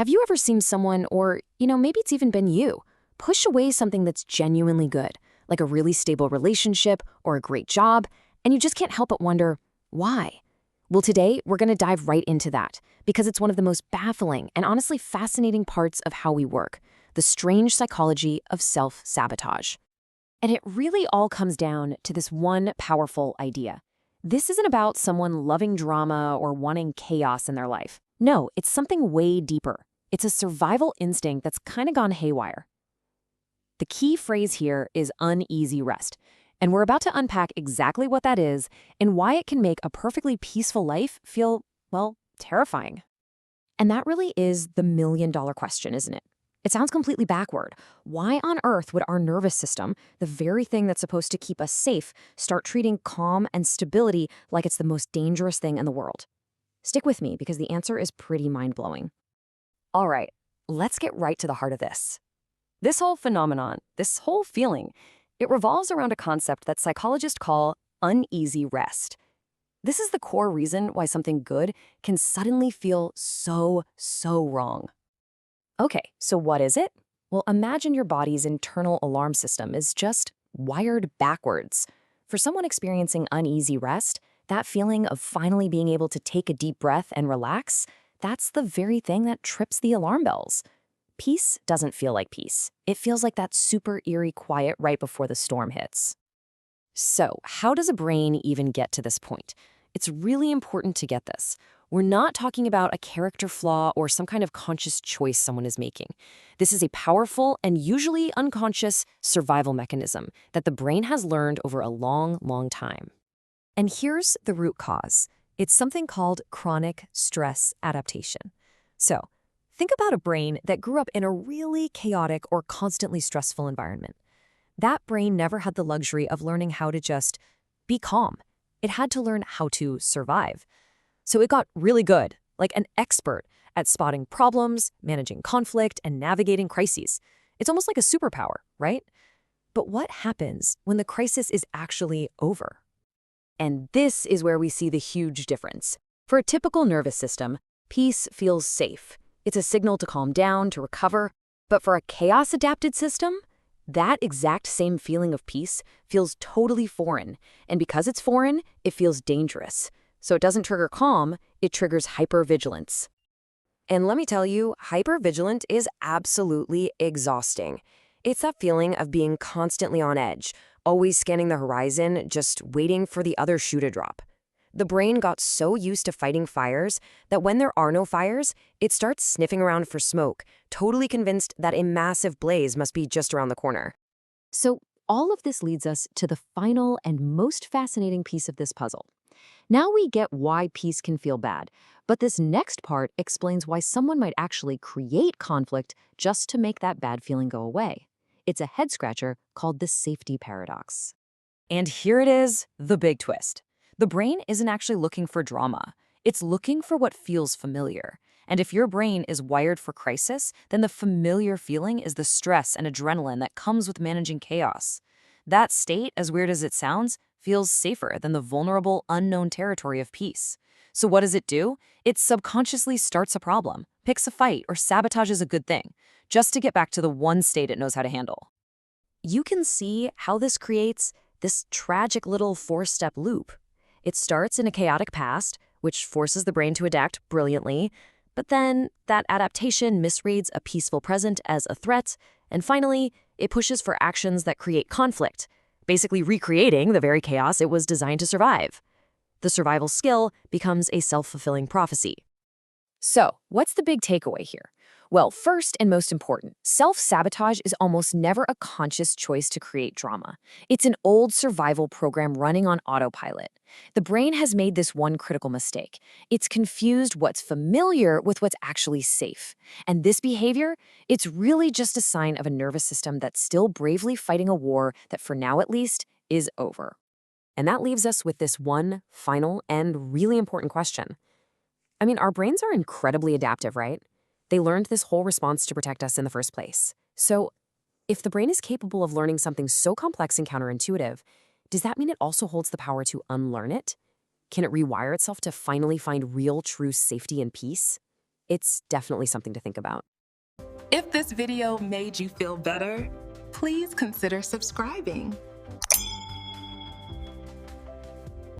Have you ever seen someone, or, maybe it's even been you, push away something that's genuinely good, like a really stable relationship or a great job, and you just can't help but wonder, why? Well, today we're going to dive right into that because it's one of the most baffling and honestly fascinating parts of how we work, the strange psychology of self-sabotage. And it really all comes down to this one powerful idea. This isn't about someone loving drama or wanting chaos in their life. No, it's something way deeper. It's a survival instinct that's kind of gone haywire. The key phrase here is uneasy rest, and we're about to unpack exactly what that is and why it can make a perfectly peaceful life feel, well, terrifying. And that really is the million-dollar question, isn't it? It sounds completely backward. Why on earth would our nervous system, the very thing that's supposed to keep us safe, start treating calm and stability like it's the most dangerous thing in the world? Stick with me because the answer is pretty mind-blowing. All right, let's get right to the heart of this. This whole phenomenon, this whole feeling, it revolves around a concept that psychologists call uneasy rest. This is the core reason why something good can suddenly feel so wrong. Okay, so what is it? Well, imagine your body's internal alarm system is just wired backwards. For someone experiencing uneasy rest, that feeling of finally being able to take a deep breath and relax, that's the very thing that trips the alarm bells. Peace doesn't feel like peace. It feels like that super eerie quiet right before the storm hits. So, how does a brain even get to this point? It's really important to get this. We're not talking about a character flaw or some kind of conscious choice someone is making. This is a powerful and usually unconscious survival mechanism that the brain has learned over a long time. And here's the root cause. It's something called chronic stress adaptation. So, think about a brain that grew up in a really chaotic or constantly stressful environment. That brain never had the luxury of learning how to just be calm. It had to learn how to survive. So it got really good, like an expert at spotting problems, managing conflict, and navigating crises. It's almost like a superpower, right? But what happens when the crisis is actually over? And this is where we see the huge difference. For a typical nervous system, peace feels safe. It's a signal to calm down, to recover. But for a chaos-adapted system, that exact same feeling of peace feels totally foreign. And because it's foreign, it feels dangerous. So it doesn't trigger calm, it triggers hypervigilance. And let me tell you, hypervigilant is absolutely exhausting. It's that feeling of being constantly on edge, always scanning the horizon, just waiting for the other shoe to drop. The brain got so used to fighting fires that when there are no fires, it starts sniffing around for smoke, totally convinced that a massive blaze must be just around the corner. So all of this leads us to the final and most fascinating piece of this puzzle. Now we get why peace can feel bad, but this next part explains why someone might actually create conflict just to make that bad feeling go away. It's a head-scratcher called the safety paradox. And here it is, the big twist. The brain isn't actually looking for drama. It's looking for what feels familiar. And if your brain is wired for crisis, then the familiar feeling is the stress and adrenaline that comes with managing chaos. That state, as weird as it sounds, feels safer than the vulnerable, unknown territory of peace. So what does it do? It subconsciously starts a problem, picks a fight, or sabotages a good thing, just to get back to the one state it knows how to handle. You can see how this creates this tragic little four-step loop. It starts in a chaotic past, which forces the brain to adapt brilliantly, but then that adaptation misreads a peaceful present as a threat, and finally, it pushes for actions that create conflict, basically recreating the very chaos it was designed to survive. The survival skill becomes a self-fulfilling prophecy. So, what's the big takeaway here? Well, first and most important, self-sabotage is almost never a conscious choice to create drama. It's an old survival program running on autopilot. The brain has made this one critical mistake. It's confused what's familiar with what's actually safe. And this behavior, it's really just a sign of a nervous system that's still bravely fighting a war that, for now at least, is over. And that leaves us with this one final and really important question. I mean, our brains are incredibly adaptive, right? They learned this whole response to protect us in the first place. So, if the brain is capable of learning something so complex and counterintuitive, does that mean it also holds the power to unlearn it? Can it rewire itself to finally find real, true safety and peace? It's definitely something to think about. If this video made you feel better, please consider subscribing